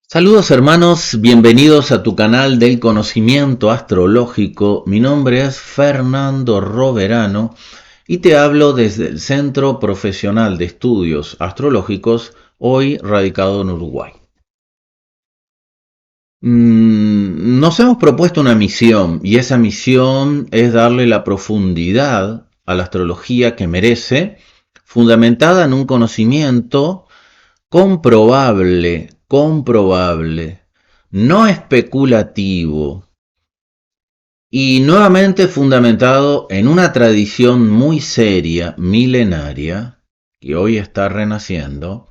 Saludos hermanos, bienvenidos a tu canal del conocimiento astrológico. Mi nombre es Fernando Roverano y te hablo desde el Centro Profesional de Estudios Astrológicos, hoy radicado en Uruguay. Nos hemos propuesto una misión y esa misión es darle la profundidad a la astrología que merece, fundamentada en un conocimiento comprobable, no especulativo y nuevamente fundamentado en una tradición muy seria, milenaria, que hoy está renaciendo,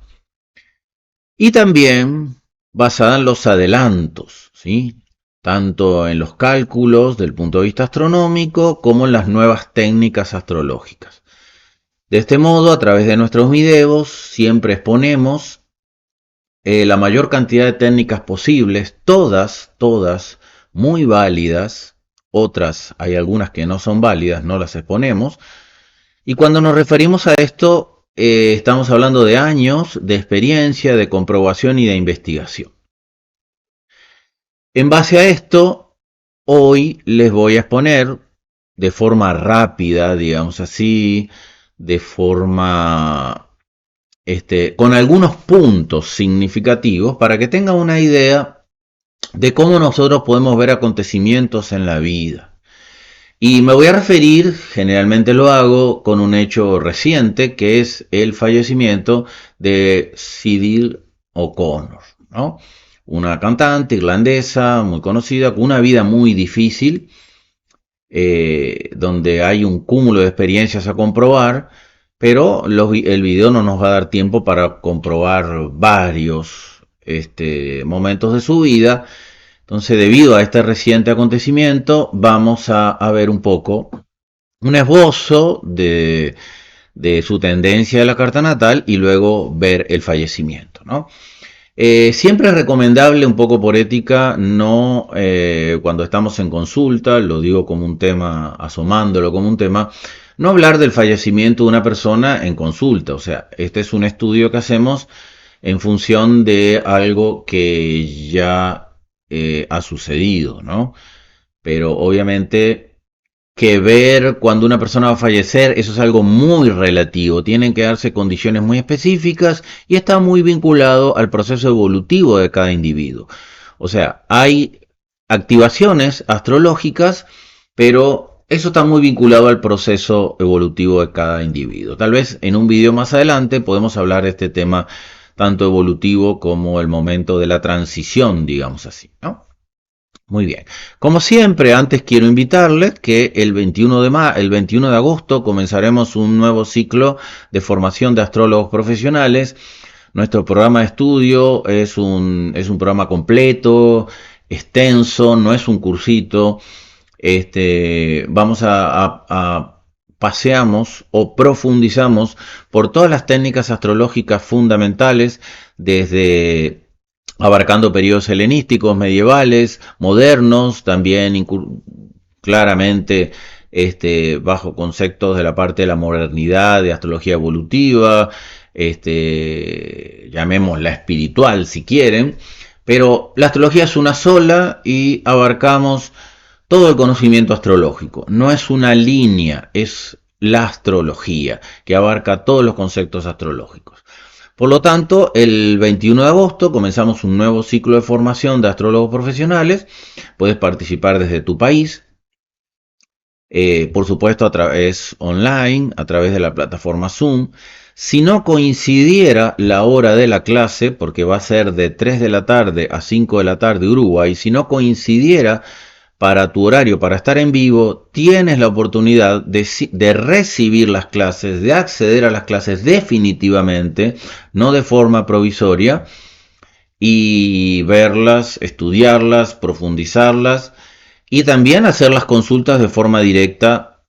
y también basada en los adelantos, ¿sí? Tanto en los cálculos del punto de vista astronómico como en las nuevas técnicas astrológicas. De este modo, a través de nuestros videos, siempre exponemos la mayor cantidad de técnicas posibles, todas muy válidas, otras hay algunas que no son válidas, no las exponemos, y cuando nos referimos a esto, estamos hablando de años de experiencia, de comprobación y de investigación. En base a esto, hoy les voy a exponer de forma rápida, digamos así, de forma con algunos puntos significativos para que tengan una idea de cómo nosotros podemos ver acontecimientos en la vida. Y me voy a referir, generalmente lo hago, con un hecho reciente, que es el fallecimiento de Sinéad O'Connor, ¿no? Una cantante irlandesa muy conocida, con una vida muy difícil, donde hay un cúmulo de experiencias a comprobar, pero el video no nos va a dar tiempo para comprobar varios momentos de su vida. Entonces, debido a este reciente acontecimiento, vamos a ver un poco un esbozo de su tendencia de la carta natal y luego ver el fallecimiento, ¿no? Siempre es recomendable, un poco por ética, no cuando estamos en consulta, lo digo como un tema, asomándolo como un tema, no hablar del fallecimiento de una persona en consulta. O sea, este es un estudio que hacemos en función de algo que ya ha sucedido, ¿no? Pero obviamente que ver cuando una persona va a fallecer, eso es algo muy relativo, tienen que darse condiciones muy específicas y está muy vinculado al proceso evolutivo de cada individuo. O sea, hay activaciones astrológicas, pero eso está muy vinculado al proceso evolutivo de cada individuo. Tal vez en un video más adelante podemos hablar de este tema tanto evolutivo como el momento de la transición, digamos así, ¿no? Muy bien. Como siempre, antes quiero invitarles que el 21 de agosto comenzaremos un nuevo ciclo de formación de astrólogos profesionales. Nuestro programa de estudio es un programa completo, extenso, no es un cursito. Vamos a paseamos o profundizamos por todas las técnicas astrológicas fundamentales, desde abarcando periodos helenísticos, medievales, modernos, también claramente bajo conceptos de la parte de la modernidad, de astrología evolutiva, llamémosla espiritual si quieren, pero la astrología es una sola y abarcamos todo el conocimiento astrológico. No es una línea, es la astrología que abarca todos los conceptos astrológicos. Por lo tanto, el 21 de agosto comenzamos un nuevo ciclo de formación de astrólogos profesionales. Puedes participar desde tu país, por supuesto a través online, a través de la plataforma Zoom. Si no coincidiera la hora de la clase, porque va a ser de 3 de la tarde a 5 de la tarde Uruguay, si no coincidiera para tu horario, para estar en vivo, tienes la oportunidad de recibir las clases, de acceder a las clases definitivamente, no de forma provisoria, y verlas, estudiarlas, profundizarlas y también hacer las consultas de forma directa,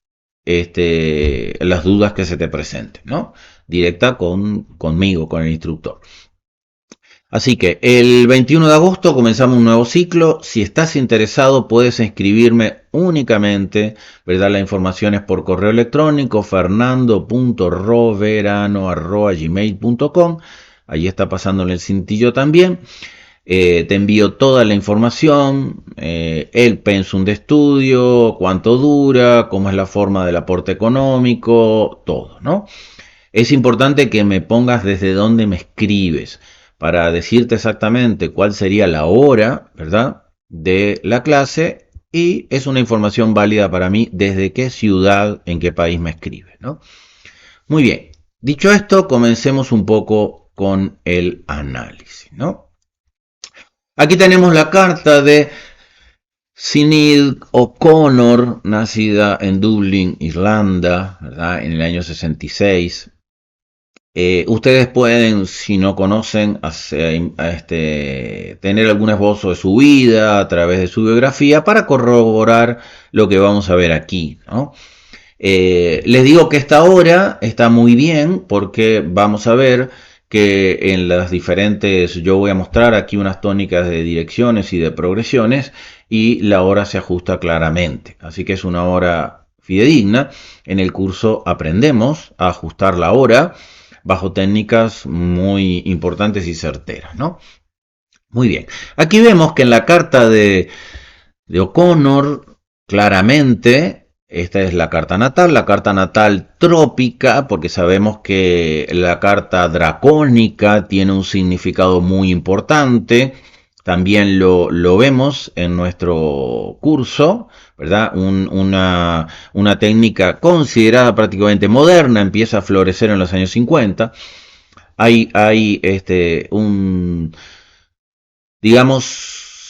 las dudas que se te presenten, ¿no? Directa conmigo, con el instructor. Así que el 21 de agosto comenzamos un nuevo ciclo. Si estás interesado puedes inscribirme únicamente, ¿verdad? La información es por correo electrónico fernando.roverano@gmail.com. Allí está pasándole el cintillo también. Te envío toda la información, el pensum de estudio, cuánto dura, cómo es la forma del aporte económico, todo, ¿no? Es importante que me pongas desde dónde me escribes para decirte exactamente cuál sería la hora, ¿verdad?, de la clase, y es una información válida para mí desde qué ciudad, en qué país me escribes, ¿no? Muy bien, dicho esto, comencemos un poco con el análisis, ¿no? Aquí tenemos la carta de Sinead O'Connor, nacida en Dublín, Irlanda, ¿verdad?, en el año 66. Ustedes pueden, si no conocen, tener algún esbozo de su vida a través de su biografía para corroborar lo que vamos a ver aquí, ¿no? Les digo que esta hora está muy bien porque vamos a ver que en las diferentes, yo voy a mostrar aquí unas tónicas de direcciones y de progresiones y la hora se ajusta claramente. Así que es una hora fidedigna. En el curso aprendemos a ajustar la hora bajo técnicas muy importantes y certeras, ¿no? Muy bien. Aquí vemos que en la carta de O'Connor, claramente, esta es la carta natal trópica, porque sabemos que la carta dracónica tiene un significado muy importante. También lo vemos en nuestro curso, ¿verdad? Una técnica considerada prácticamente moderna, empieza a florecer en los años 50. Hay digamos,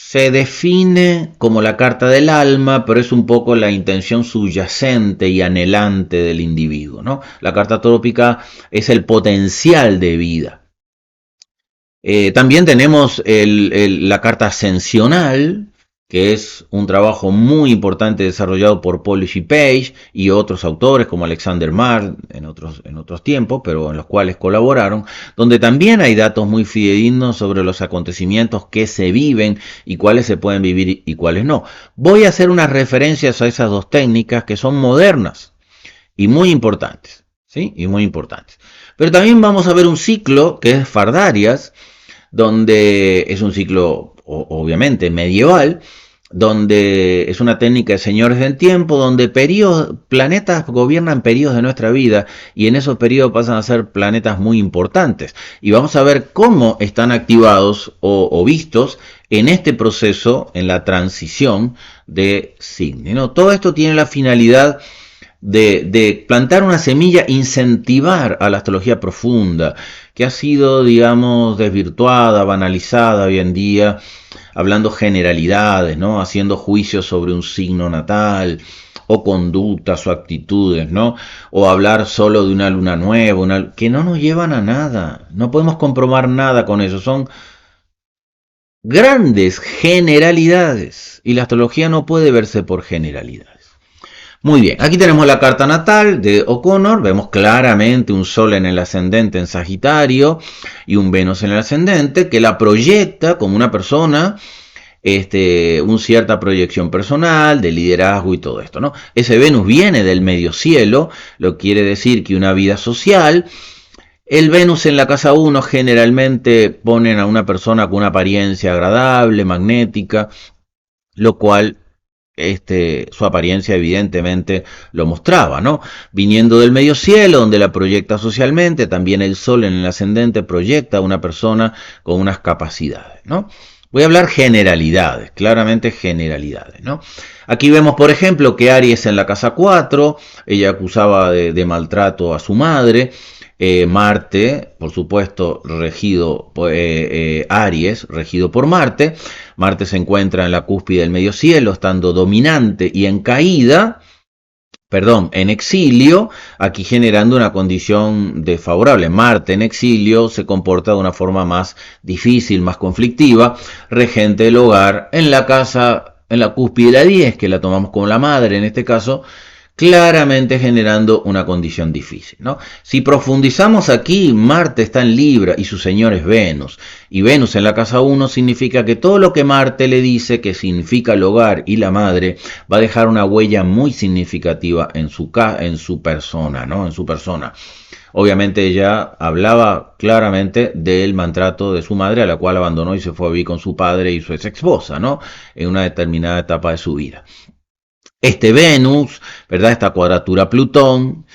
se define como la carta del alma, pero es un poco la intención subyacente y anhelante del individuo, ¿no? La carta trópica es el potencial de vida. También tenemos la carta ascensional, que es un trabajo muy importante desarrollado por Polish Page y otros autores como Alexander Marr en otros tiempos, pero en los cuales colaboraron, donde también hay datos muy fidedignos sobre los acontecimientos que se viven y cuáles se pueden vivir y cuáles no. Voy a hacer unas referencias a esas dos técnicas que son modernas y muy importantes, ¿sí? Y muy importantes. Pero también vamos a ver un ciclo que es Fardarias, donde es un ciclo obviamente medieval, donde es una técnica de señores del tiempo, donde planetas gobiernan periodos de nuestra vida y en esos periodos pasan a ser planetas muy importantes. Y vamos a ver cómo están activados o vistos en este proceso, en la transición de signo, ¿no? Todo esto tiene la finalidad de plantar una semilla, incentivar a la astrología profunda, que ha sido, digamos, desvirtuada, banalizada hoy en día, hablando generalidades, ¿no? Haciendo juicios sobre un signo natal, o conductas o actitudes, ¿no? O hablar solo de una luna nueva, que no nos llevan a nada. No podemos comprobar nada con eso. Son grandes generalidades. Y la astrología no puede verse por generalidades. Muy bien, aquí tenemos la carta natal de O'Connor, vemos claramente un Sol en el ascendente en Sagitario y un Venus en el ascendente que la proyecta como una persona, una cierta proyección personal, de liderazgo y todo esto, ¿no? Ese Venus viene del medio cielo, lo que quiere decir que una vida social. El Venus en la casa 1 generalmente ponen a una persona con una apariencia agradable, magnética, lo cual su apariencia evidentemente lo mostraba, ¿no? Viniendo del medio cielo, donde la proyecta socialmente, también el Sol en el ascendente proyecta a una persona con unas capacidades, ¿no? Voy a hablar generalidades, claramente generalidades, ¿no? Aquí vemos, por ejemplo, que Aries en la casa 4, ella acusaba de maltrato a su madre. Marte, por supuesto, regido Aries, regido por Marte. Marte se encuentra en la cúspide del medio cielo, estando dominante y en caída, en exilio, aquí generando una condición desfavorable. Marte en exilio se comporta de una forma más difícil, más conflictiva, regente del hogar en la casa, en la cúspide de la 10, que la tomamos como la madre en este caso, claramente generando una condición difícil, ¿no? Si profundizamos aquí, Marte está en Libra y su señor es Venus. Y Venus en la casa 1 significa que todo lo que Marte le dice, que significa el hogar y la madre, va a dejar una huella muy significativa en su persona, ¿no? En su persona. Obviamente ella hablaba claramente del maltrato de su madre, a la cual abandonó y se fue a vivir con su padre y su ex esposa, ¿no? En una determinada etapa de su vida. Este Venus, ¿verdad? Esta cuadratura Plutón,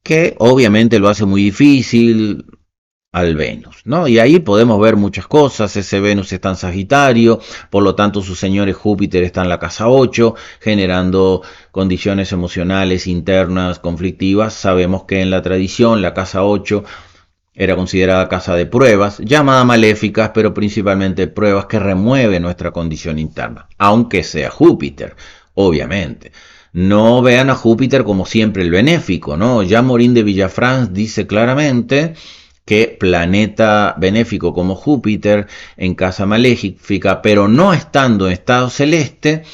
que obviamente lo hace muy difícil al Venus, ¿no? Y ahí podemos ver muchas cosas. Ese Venus está en Sagitario, por lo tanto su señor Júpiter está en la casa 8, generando condiciones emocionales internas conflictivas. Sabemos que en la tradición la casa 8 era considerada casa de pruebas, llamada maléficas, pero principalmente pruebas que remueven nuestra condición interna, aunque sea Júpiter, obviamente. No vean a Júpiter como siempre el benéfico, ¿no? Jean Morin de Villafranche dice claramente que planeta benéfico como Júpiter en casa maléfica, pero no estando en estado celeste,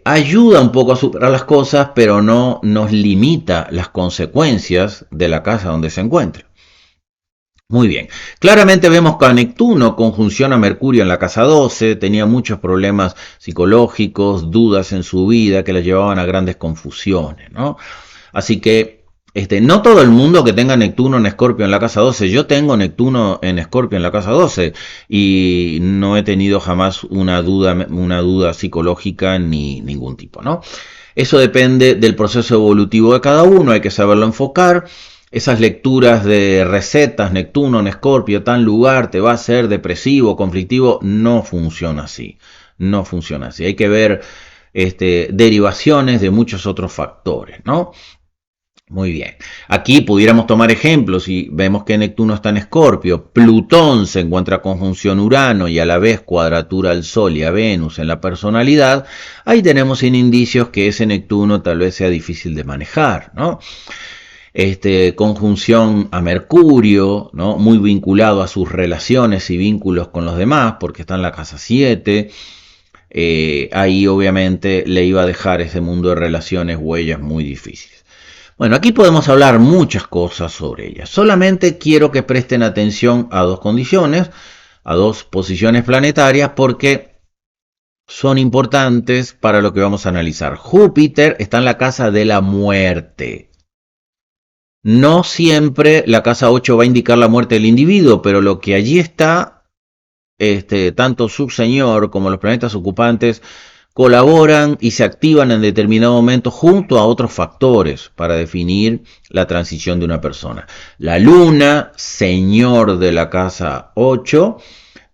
ayuda un poco a superar las cosas, pero no nos limita las consecuencias de la casa donde se encuentra. Muy bien, claramente vemos que a Neptuno conjunción a Mercurio en la casa 12, tenía muchos problemas psicológicos, dudas en su vida que la llevaban a grandes confusiones, ¿no? Así que no todo el mundo que tenga Neptuno en Escorpio en la casa 12, yo tengo Neptuno en Escorpio en la casa 12 y no he tenido jamás una duda psicológica ni ningún tipo, ¿no? Eso depende del proceso evolutivo de cada uno, hay que saberlo enfocar. Esas lecturas de recetas, Neptuno en Escorpio, tal lugar, te va a hacer depresivo, conflictivo, no funciona así. No funciona así. Hay que ver derivaciones de muchos otros factores, ¿no? Muy bien. Aquí pudiéramos tomar ejemplos y vemos que Neptuno está en Escorpio, Plutón se encuentra conjunción Urano y a la vez cuadratura al Sol y a Venus en la personalidad. Ahí tenemos indicios que ese Neptuno tal vez sea difícil de manejar, ¿no? Conjunción a Mercurio, ¿no? Muy vinculado a sus relaciones y vínculos con los demás, porque está en la casa 7. Ahí obviamente le iba a dejar ese mundo de relaciones huellas muy difíciles. Bueno, aquí podemos hablar muchas cosas sobre ellas. Solamente quiero que presten atención a dos condiciones, a dos posiciones planetarias, porque son importantes para lo que vamos a analizar. Júpiter está en la casa de la muerte. No siempre la casa 8 va a indicar la muerte del individuo, pero lo que allí está, tanto su señor como los planetas ocupantes colaboran y se activan en determinado momento junto a otros factores para definir la transición de una persona. La luna, señor de la casa 8,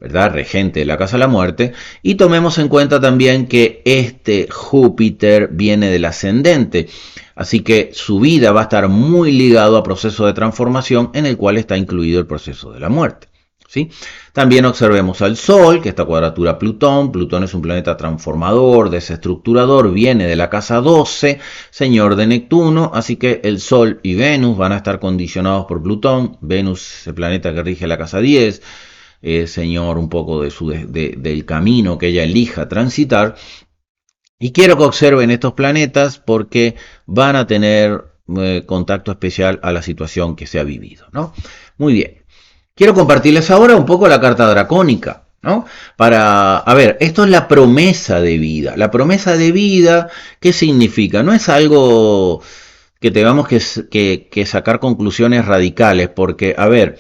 ¿verdad? Regente de la casa de la muerte, y tomemos en cuenta también que este Júpiter viene del ascendente, así que su vida va a estar muy ligado a procesos de transformación en el cual está incluido el proceso de la muerte, ¿sí? También observemos al Sol, que esta cuadratura Plutón. Plutón es un planeta transformador, desestructurador, viene de la casa 12, señor de Neptuno, así que el Sol y Venus van a estar condicionados por Plutón. Venus es el planeta que rige la casa 10, señor un poco del camino que ella elija transitar. Y quiero que observen estos planetas porque van a tener contacto especial a la situación que se ha vivido, ¿no? Muy bien. Quiero compartirles ahora un poco la carta dracónica, ¿no? A ver, esto es la promesa de vida. La promesa de vida, ¿qué significa? No es algo que tengamos que sacar conclusiones radicales, porque, a ver,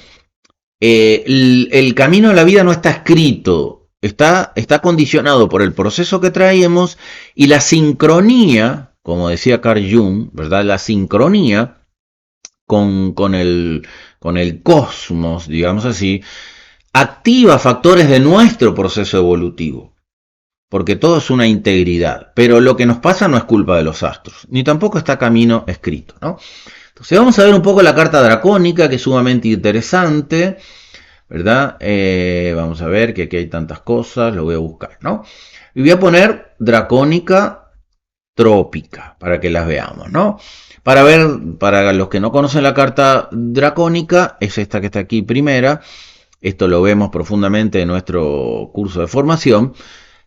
el camino de la vida no está escrito, está condicionado por el proceso que traemos y la sincronía, como decía Carl Jung, ¿verdad? La sincronía con el cosmos, digamos así, activa factores de nuestro proceso evolutivo, porque todo es una integridad, pero lo que nos pasa no es culpa de los astros, ni tampoco está camino escrito, ¿no? Entonces vamos a ver un poco la carta dracónica, que es sumamente interesante, ¿verdad? Vamos a ver que aquí hay tantas cosas, lo voy a buscar, ¿no? Y voy a poner dracónica trópica, para que las veamos, ¿no? Para los que no conocen la carta dracónica, es esta que está aquí primera. Esto lo vemos profundamente en nuestro curso de formación.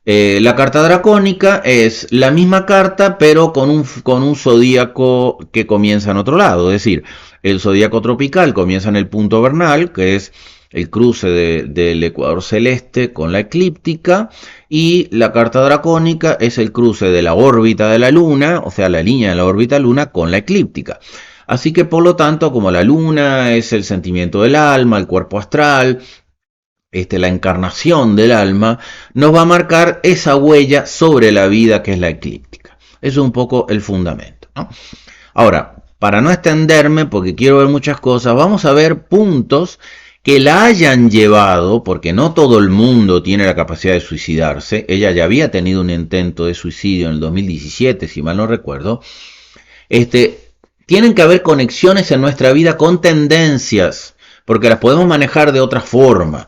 La carta dracónica es la misma carta, pero con un zodíaco que comienza en otro lado. Es decir, el zodíaco tropical comienza en el punto vernal, que es el cruce del ecuador celeste con la eclíptica, y la carta dracónica es el cruce de la órbita de la luna, o sea, la línea de la órbita luna con la eclíptica. Así que por lo tanto, como la luna es el sentimiento del alma, el cuerpo astral, la encarnación del alma, nos va a marcar esa huella sobre la vida que es la eclíptica. Eso es un poco el fundamento, ¿no? Ahora, para no extenderme, porque quiero ver muchas cosas, vamos a ver puntos que la hayan llevado, porque no todo el mundo tiene la capacidad de suicidarse. Ella ya había tenido un intento de suicidio en el 2017, si mal no recuerdo. Tienen que haber conexiones en nuestra vida con tendencias, porque las podemos manejar de otra forma.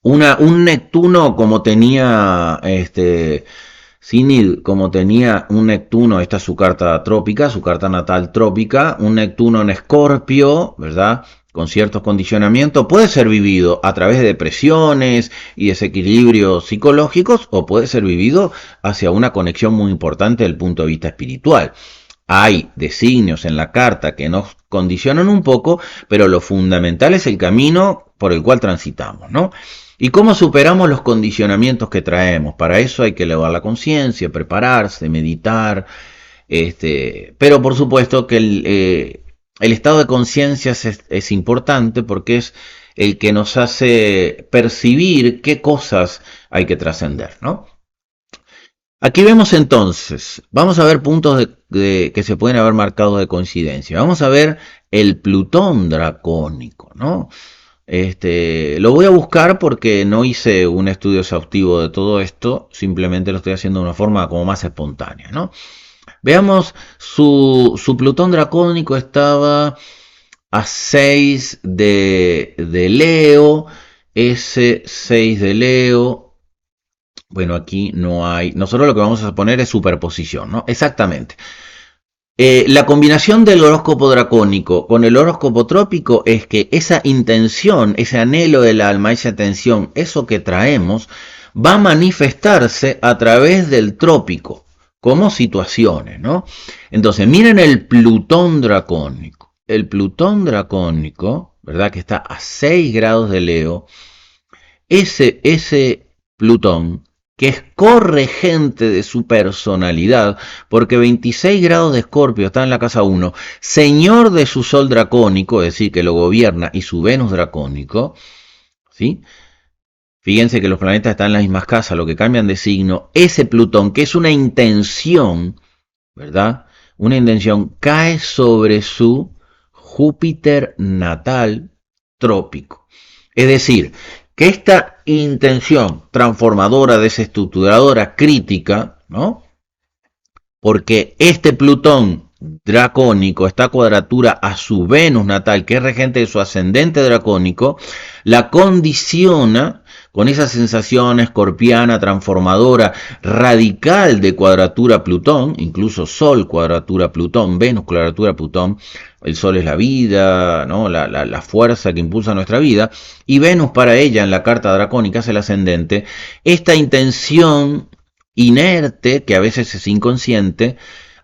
Un Neptuno como tenía Sinid, como tenía un Neptuno, esta es su carta trópica, su carta natal trópica, un Neptuno en Escorpio, ¿verdad? Con ciertos condicionamientos, puede ser vivido a través de depresiones y desequilibrios psicológicos, o puede ser vivido hacia una conexión muy importante desde el punto de vista espiritual. Hay designios en la carta que nos condicionan un poco, pero lo fundamental es el camino por el cual transitamos, ¿no? ¿Y cómo superamos los condicionamientos que traemos? Para eso hay que elevar la conciencia, prepararse, meditar, pero por supuesto que el estado de conciencia es importante porque es el que nos hace percibir qué cosas hay que trascender, ¿no? Aquí vemos entonces, vamos a ver puntos que se pueden haber marcado de coincidencia. Vamos a ver el Plutón dracónico, ¿no? Lo voy a buscar porque no hice un estudio exhaustivo de todo esto, simplemente lo estoy haciendo de una forma como más espontánea, ¿no? Veamos, su Plutón dracónico estaba a 6 de Leo, ese 6 de Leo. Bueno, aquí no hay. Nosotros lo que vamos a poner es superposición, ¿no? Exactamente. La combinación del horóscopo dracónico con el horóscopo trópico es que esa intención, ese anhelo del alma, esa tensión, eso que traemos, va a manifestarse a través del trópico, como situaciones, ¿no? Entonces, miren el Plutón dracónico. El Plutón dracónico, ¿verdad? Que está a 6 grados de Leo. Ese Plutón, que es corregente de su personalidad, porque 26 grados de Escorpio está en la casa 1, señor de su Sol dracónico, es decir, que lo gobierna, y su Venus dracónico, ¿sí? Fíjense que los planetas están en las mismas casas, lo que cambian de signo, ese Plutón, que es una intención, ¿verdad? Una intención, cae sobre su Júpiter natal trópico. Es decir, que esta intención transformadora, desestructuradora, crítica, ¿no? Porque este Plutón dracónico, esta cuadratura a su Venus natal, que es regente de su ascendente dracónico, la condiciona con esa sensación escorpiana, transformadora, radical de cuadratura Plutón, incluso Sol cuadratura Plutón, Venus cuadratura Plutón. El Sol es la vida, ¿no? la fuerza que impulsa nuestra vida, y Venus para ella en la carta dracónica es el ascendente. Esta intención inerte, que a veces es inconsciente,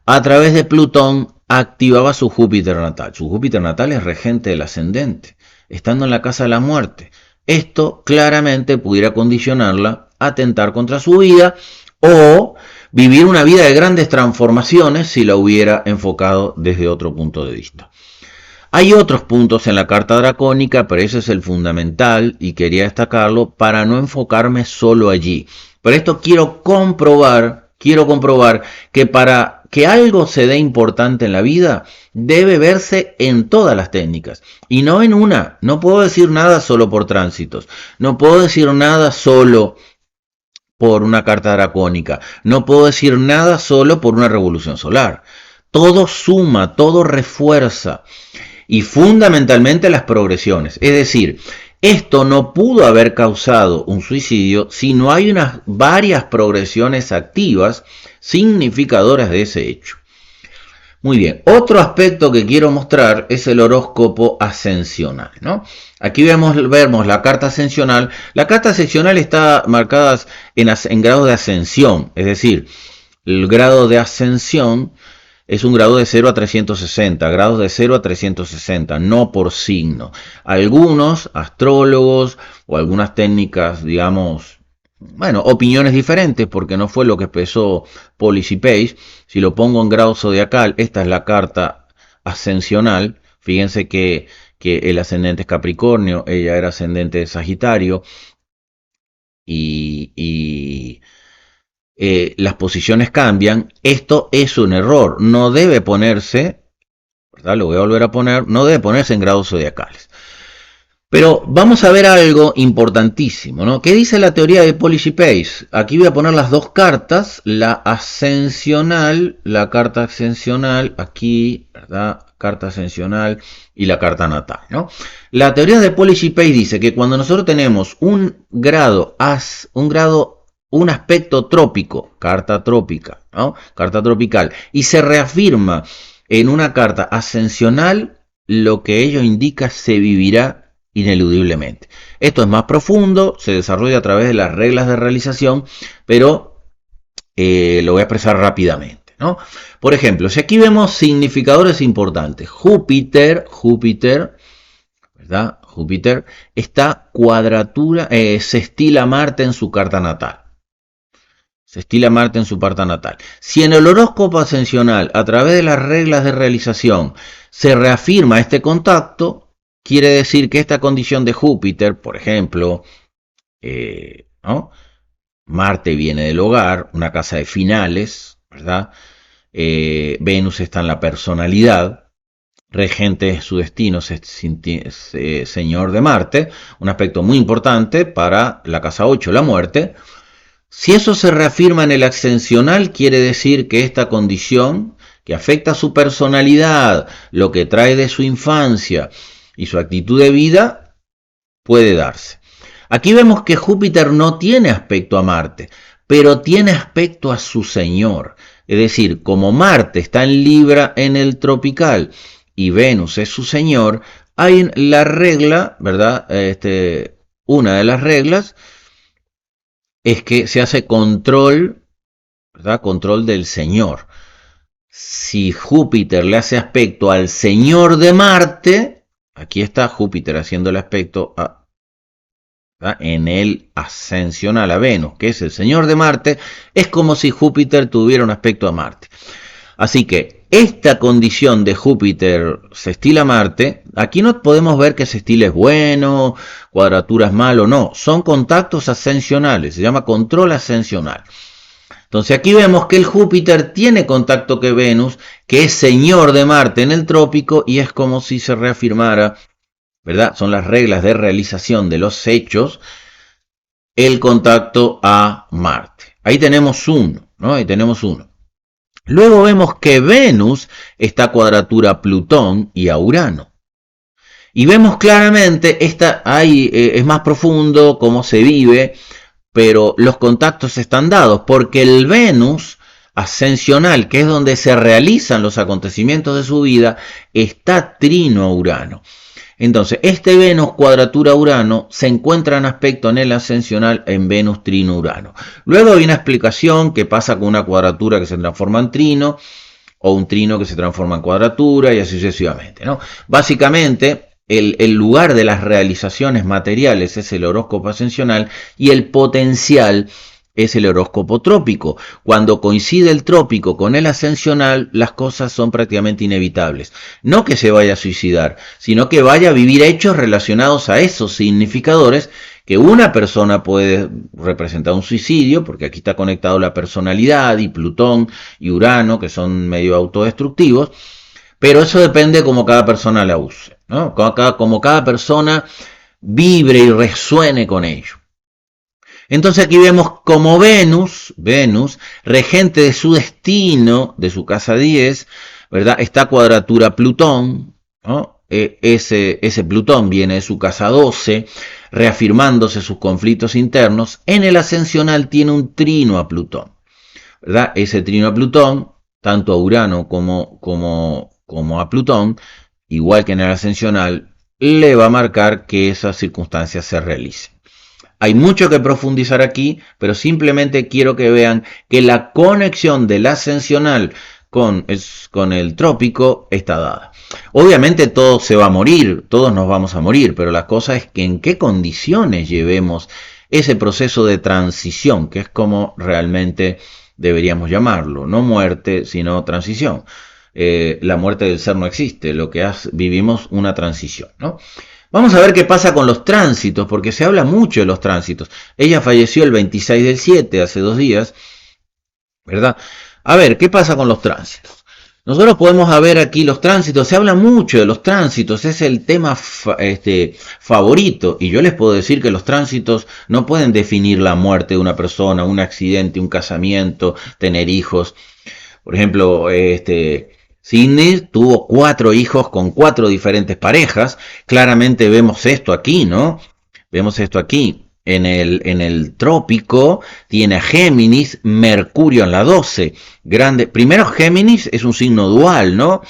a través de Plutón activaba su Júpiter natal. Su Júpiter natal es regente del ascendente, estando en la casa de la muerte. Esto claramente pudiera condicionarla a atentar contra su vida o vivir una vida de grandes transformaciones si la hubiera enfocado desde otro punto de vista. Hay otros puntos en la carta dracónica, pero ese es el fundamental y quería destacarlo para no enfocarme solo allí. Pero esto quiero comprobar que para que algo se dé importante en la vida, debe verse en todas las técnicas y no en una. No puedo decir nada solo por tránsitos, no puedo decir nada solo por una carta dracónica, no puedo decir nada solo por una revolución solar. Todo suma, todo refuerza y fundamentalmente las progresiones. Es decir, esto no pudo haber causado un suicidio si no hay varias progresiones activas significadoras de ese hecho. Muy bien, otro aspecto que quiero mostrar es el horóscopo ascensional, ¿no? Aquí vemos la carta ascensional. La carta ascensional está marcada en grado de ascensión, es decir, el grado de ascensión es un grado de 0 a 360, grados de 0 a 360, no por signo. Algunos astrólogos o algunas técnicas, digamos, bueno, opiniones diferentes, porque no fue lo que expresó Policy Pace. Si lo pongo en grado zodiacal, esta es la carta ascensional. Fíjense que el ascendente es Capricornio, ella era ascendente de Sagitario, y las posiciones cambian. Esto es un error, no debe ponerse, ¿verdad? Lo voy a volver a poner, no debe ponerse en grados zodiacales. Pero vamos a ver algo importantísimo, ¿no? ¿Qué dice la teoría de Policy Pace? Aquí voy a poner las dos cartas, la ascensional, la carta ascensional, aquí, ¿verdad? Carta ascensional y la carta natal, ¿no? La teoría de Policy Pace dice que cuando nosotros tenemos un grado, un aspecto trópico, carta trópica, ¿no? Carta tropical, y se reafirma en una carta ascensional, lo que ello indica se vivirá ineludiblemente. Esto es más profundo, se desarrolla a través de las reglas de realización, pero lo voy a expresar rápidamente, ¿no? Por ejemplo, si aquí vemos significadores importantes, Júpiter, ¿verdad? Júpiter está cuadratura, sextila Marte en su carta natal. Sextila Marte en su carta natal. Si en el horóscopo ascensional, a través de las reglas de realización, se reafirma este contacto, quiere decir que esta condición de Júpiter, por ejemplo, ¿no? Marte viene del hogar, una casa de finales, ¿verdad? Venus está en la personalidad, regente de su destino, señor de Marte, un aspecto muy importante para la casa 8, la muerte. Si eso se reafirma en el ascensional, quiere decir que esta condición, que afecta a su personalidad, lo que trae de su infancia y su actitud de vida, puede darse. Aquí vemos que Júpiter no tiene aspecto a Marte, pero tiene aspecto a su señor. Es decir, como Marte está en Libra en el tropical y Venus es su señor, hay la regla, ¿verdad? Una de las reglas es que se hace control, ¿verdad? Control del señor. Si Júpiter le hace aspecto al señor de Marte, aquí está Júpiter haciendo el aspecto en el ascensional a Venus, que es el señor de Marte, es como si Júpiter tuviera un aspecto a Marte. Así que esta condición de Júpiter sextil a Marte, aquí no podemos ver que sextil es bueno, cuadratura es malo, no, son contactos ascensionales, se llama control ascensional. Entonces aquí vemos que el Júpiter tiene contacto con Venus, que es señor de Marte en el trópico, y es como si se reafirmara, ¿verdad? Son las reglas de realización de los hechos, el contacto a Marte. Ahí tenemos uno, ¿no? Ahí tenemos uno. Luego vemos que Venus está cuadratura a Plutón y a Urano. Y vemos claramente, ahí es más profundo cómo se vive, pero los contactos están dados, porque el Venus ascensional, que es donde se realizan los acontecimientos de su vida, está trino a Urano. Entonces, este Venus cuadratura Urano se encuentra en aspecto en el ascensional en Venus trino Urano. Luego hay una explicación que pasa con una cuadratura que se transforma en trino, o un trino que se transforma en cuadratura, y así sucesivamente, ¿no? Básicamente, el lugar de las realizaciones materiales es el horóscopo ascensional y el potencial es el horóscopo trópico. Cuando coincide el trópico con el ascensional, las cosas son prácticamente inevitables. No que se vaya a suicidar, sino que vaya a vivir hechos relacionados a esos significadores, que una persona puede representar un suicidio, porque aquí está conectado la personalidad y Plutón y Urano, que son medio autodestructivos, pero eso depende como cada persona la use, ¿no? Como cada persona vibre y resuene con ello. Entonces aquí vemos como Venus, regente de su destino, de su casa 10, ¿verdad? Está cuadratura Plutón, ¿no? Ese Plutón viene de su casa 12, reafirmándose sus conflictos internos. En el ascensional tiene un trino a Plutón, ¿verdad? Ese trino a Plutón, tanto a Urano como a Plutón, igual que en el ascensional, le va a marcar que esas circunstancias se realicen. Hay mucho que profundizar aquí, pero simplemente quiero que vean que la conexión del ascensional con el trópico está dada. Obviamente todo se va a morir, todos nos vamos a morir, pero la cosa es que en qué condiciones llevemos ese proceso de transición, que es como realmente deberíamos llamarlo, no muerte, sino transición. La muerte del ser no existe, lo que vivimos una transición, ¿no? Vamos a ver qué pasa con los tránsitos, porque se habla mucho de los tránsitos. Ella falleció el 26 del 7, hace 2 días, ¿verdad? A ver, ¿qué pasa con los tránsitos? Nosotros podemos ver aquí los tránsitos, se habla mucho de los tránsitos, es el tema favorito, y yo les puedo decir que los tránsitos no pueden definir la muerte de una persona, un accidente, un casamiento, tener hijos. Por ejemplo, Sidney tuvo 4 hijos con 4 diferentes parejas, claramente vemos esto aquí, ¿no? Vemos esto aquí. En el trópico tiene a Géminis, Mercurio en la 12. Grande. Primero, Géminis es un signo dual, ¿no?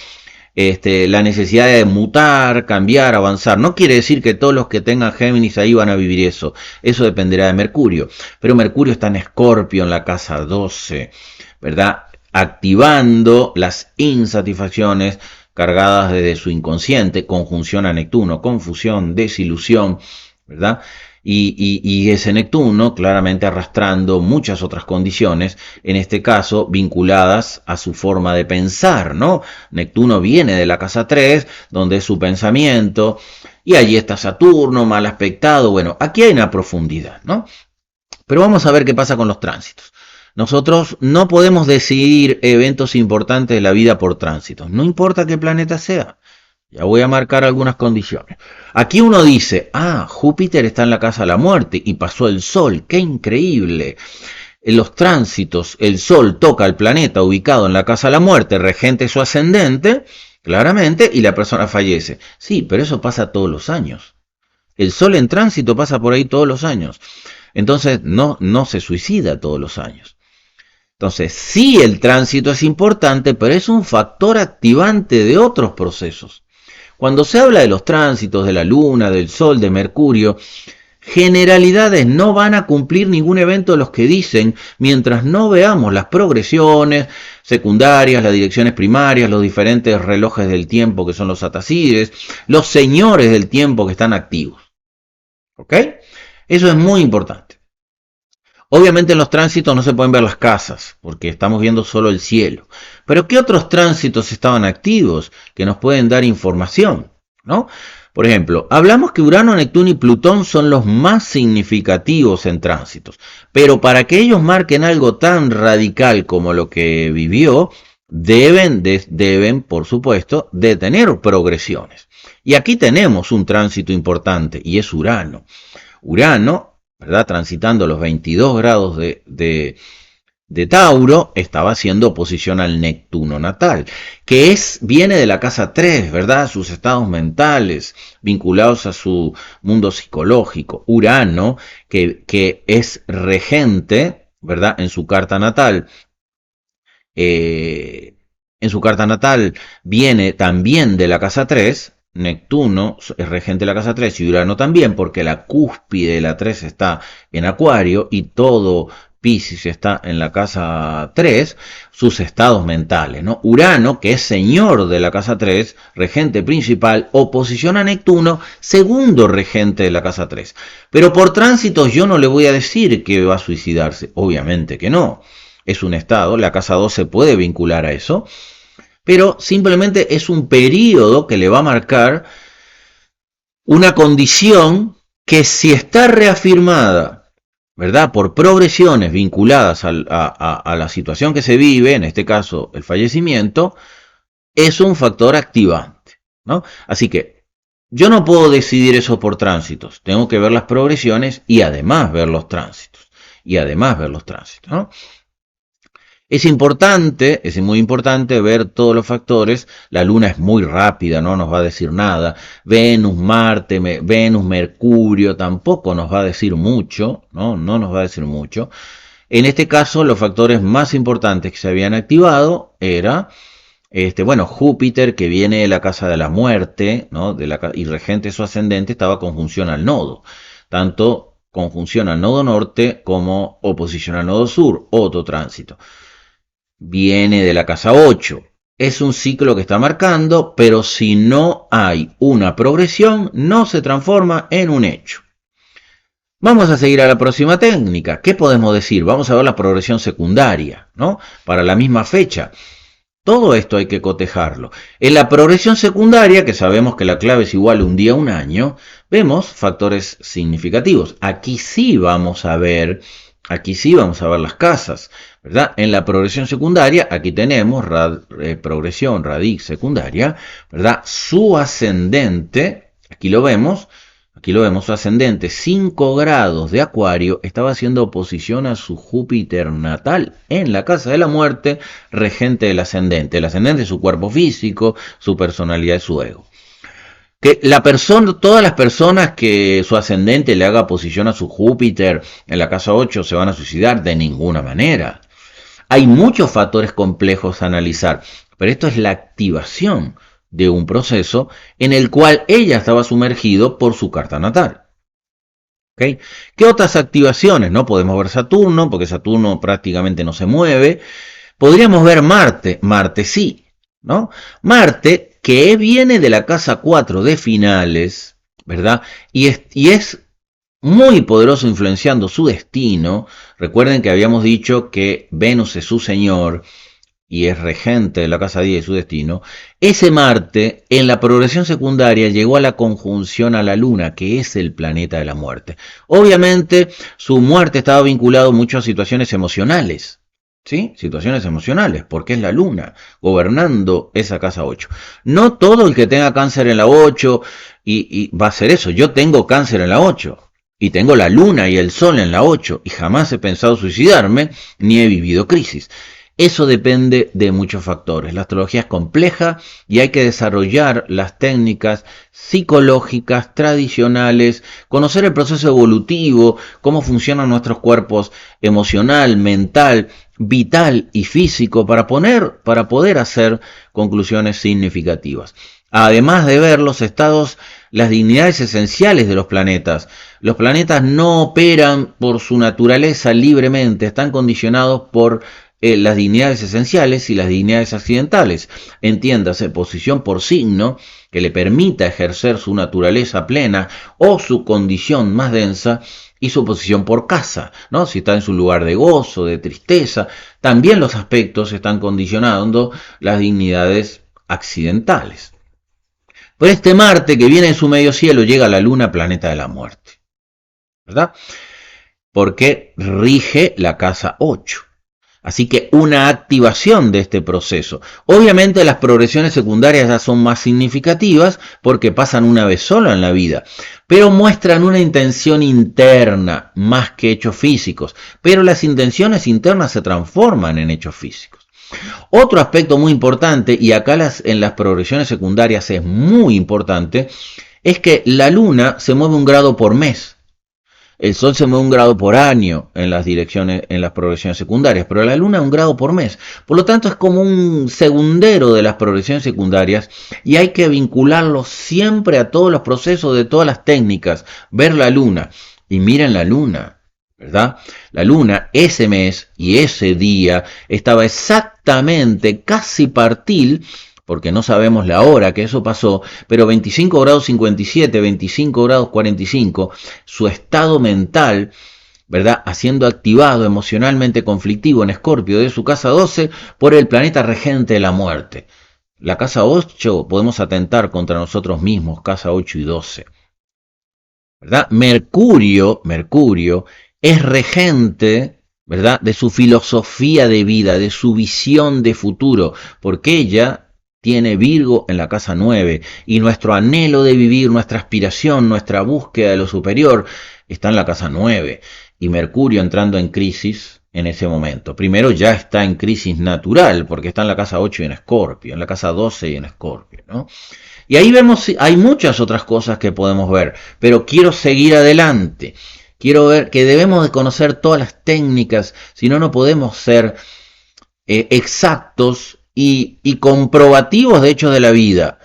La necesidad de mutar, cambiar, avanzar. No quiere decir que todos los que tengan Géminis ahí van a vivir eso. Eso dependerá de Mercurio. Pero Mercurio está en Escorpio, en la casa 12, ¿verdad? Activando las insatisfacciones cargadas desde su inconsciente, conjunción a Neptuno, confusión, desilusión, ¿verdad? Y ese Neptuno claramente arrastrando muchas otras condiciones, en este caso vinculadas a su forma de pensar, ¿no? Neptuno viene de la casa 3, donde es su pensamiento, y allí está Saturno, mal aspectado. Bueno, aquí hay una profundidad, ¿no? Pero vamos a ver qué pasa con los tránsitos. Nosotros no podemos decidir eventos importantes de la vida por tránsitos, no importa qué planeta sea. Ya voy a marcar algunas condiciones. Aquí uno dice, Júpiter está en la casa de la muerte y pasó el Sol, ¡qué increíble! En los tránsitos, el Sol toca al planeta ubicado en la casa de la muerte, regente su ascendente, claramente, y la persona fallece. Sí, pero eso pasa todos los años. El Sol en tránsito pasa por ahí todos los años. Entonces, no se suicida todos los años. Entonces, sí, el tránsito es importante, pero es un factor activante de otros procesos. Cuando se habla de los tránsitos de la Luna, del Sol, de Mercurio, generalidades no van a cumplir ningún evento de los que dicen mientras no veamos las progresiones secundarias, las direcciones primarias, los diferentes relojes del tiempo que son los atacídes, los señores del tiempo que están activos. ¿Ok? Eso es muy importante. Obviamente en los tránsitos no se pueden ver las casas, porque estamos viendo solo el cielo. Pero ¿qué otros tránsitos estaban activos que nos pueden dar información? ¿No? Por ejemplo, hablamos que Urano, Neptuno y Plutón son los más significativos en tránsitos. Pero para que ellos marquen algo tan radical como lo que vivió, deben, por supuesto, de tener progresiones. Y aquí tenemos un tránsito importante, y es Urano. Urano, ¿verdad? Transitando los 22 grados de Tauro, estaba haciendo oposición al Neptuno natal, que viene de la casa 3, ¿verdad? Sus estados mentales vinculados a su mundo psicológico. Urano, que es regente, ¿verdad? En su carta natal. En su carta natal viene también de la casa 3. Neptuno es regente de la casa 3 y Urano también, porque la cúspide de la 3 está en Acuario y todo Piscis está en la casa 3, sus estados mentales, ¿no? Urano, que es señor de la casa 3, regente principal, oposición a Neptuno, segundo regente de la casa 3. Pero por tránsitos yo no le voy a decir que va a suicidarse, obviamente que no. Es un estado, la casa 2 se puede vincular a eso, pero simplemente es un periodo que le va a marcar una condición que, si está reafirmada, ¿verdad?, por progresiones vinculadas a la situación que se vive, en este caso el fallecimiento, es un factor activante, ¿no? Así que yo no puedo decidir eso por tránsitos, tengo que ver las progresiones y además ver los tránsitos, ¿no? Es importante, es muy importante ver todos los factores. La Luna es muy rápida, no nos va a decir nada. Venus, Marte, Venus, Mercurio tampoco nos va a decir mucho, ¿no? No nos va a decir mucho. En este caso, los factores más importantes que se habían activado era, Júpiter, que viene de la casa de la muerte, ¿no? Y regente su ascendente, estaba conjunción al nodo. Tanto conjunción al nodo norte como oposición al nodo sur, otro tránsito. Viene de la casa 8. Es un ciclo que está marcando, pero si no hay una progresión, no se transforma en un hecho. Vamos a seguir a la próxima técnica. ¿Qué podemos decir? Vamos a ver la progresión secundaria, ¿no? Para la misma fecha. Todo esto hay que cotejarlo. En la progresión secundaria, que sabemos que la clave es igual un día a un año, vemos factores significativos. Aquí sí vamos a ver las casas, ¿verdad? En la progresión secundaria, aquí tenemos progresión radix secundaria, ¿verdad? Su ascendente, aquí lo vemos, su ascendente 5 grados de Acuario estaba haciendo oposición a su Júpiter natal en la casa de la muerte, regente del ascendente. El ascendente es su cuerpo físico, su personalidad y su ego. Que todas las personas que su ascendente le haga oposición a su Júpiter en la casa 8 se van a suicidar de ninguna manera. Hay muchos factores complejos a analizar, pero esto es la activación de un proceso en el cual ella estaba sumergido por su carta natal. ¿Okay? ¿Qué otras activaciones? No podemos ver Saturno, porque Saturno prácticamente no se mueve. Podríamos ver Marte, Marte sí, ¿no? Marte, que viene de la casa 4 de finales, ¿verdad? Y es muy poderoso influenciando su destino. Recuerden que habíamos dicho que Venus es su señor y es regente de la casa 10 de su destino. Ese Marte en la progresión secundaria llegó a la conjunción a la Luna, que es el planeta de la muerte. Obviamente su muerte estaba vinculado mucho a situaciones emocionales, ¿sí? Situaciones emocionales, porque es la Luna gobernando esa casa 8. No todo el que tenga cáncer en la 8 y va a ser eso. Yo tengo cáncer en la 8 y tengo la Luna y el Sol en la 8 y jamás he pensado suicidarme ni he vivido crisis. Eso depende de muchos factores. La astrología es compleja y hay que desarrollar las técnicas psicológicas tradicionales, conocer el proceso evolutivo, cómo funcionan nuestros cuerpos emocional, mental, vital y físico para poder hacer conclusiones significativas. Además de ver los estados, las dignidades esenciales de los planetas. Los planetas no operan por su naturaleza libremente, están condicionados por las dignidades esenciales y las dignidades accidentales. Entiéndase, posición por signo que le permita ejercer su naturaleza plena o su condición más densa, y su posición por casa, ¿no? Si está en su lugar de gozo, de tristeza, también los aspectos están condicionando las dignidades accidentales. Pero este Marte que viene en su medio cielo llega a la Luna, planeta de la muerte, ¿verdad? Porque rige la casa 8. Así que una activación de este proceso. Obviamente las progresiones secundarias ya son más significativas porque pasan una vez sola en la vida, pero muestran una intención interna más que hechos físicos. Pero las intenciones internas se transforman en hechos físicos. Otro aspecto muy importante, y acá en las progresiones secundarias es muy importante, es que la Luna se mueve 1 grado por mes. El Sol se mueve 1 grado por año en las progresiones secundarias, pero la Luna 1 grado por mes. Por lo tanto, es como un segundero de las progresiones secundarias y hay que vincularlo siempre a todos los procesos de todas las técnicas. Ver la Luna. Y miren la Luna, ¿verdad? La Luna ese mes y ese día estaba exactamente casi partil, porque no sabemos la hora que eso pasó, pero 25 grados 57, 25 grados 45, su estado mental, ¿verdad? Haciendo activado emocionalmente conflictivo en Escorpio de su casa 12 por el planeta regente de la muerte. La casa 8 podemos atentar contra nosotros mismos, casa 8 y 12. ¿Verdad? Mercurio es regente, ¿verdad? De su filosofía de vida, de su visión de futuro, porque ella tiene Virgo en la casa 9 y nuestro anhelo de vivir, nuestra aspiración, nuestra búsqueda de lo superior está en la casa 9 y Mercurio entrando en crisis en ese momento. Primero ya está en crisis natural porque está en la casa 8 y en Escorpio, en la casa 12 y en Escorpio, ¿no? Y ahí vemos, hay muchas otras cosas que podemos ver, pero quiero seguir adelante. Quiero ver que debemos de conocer todas las técnicas, si no, no podemos ser exactos y comprobativos de hechos de la vida,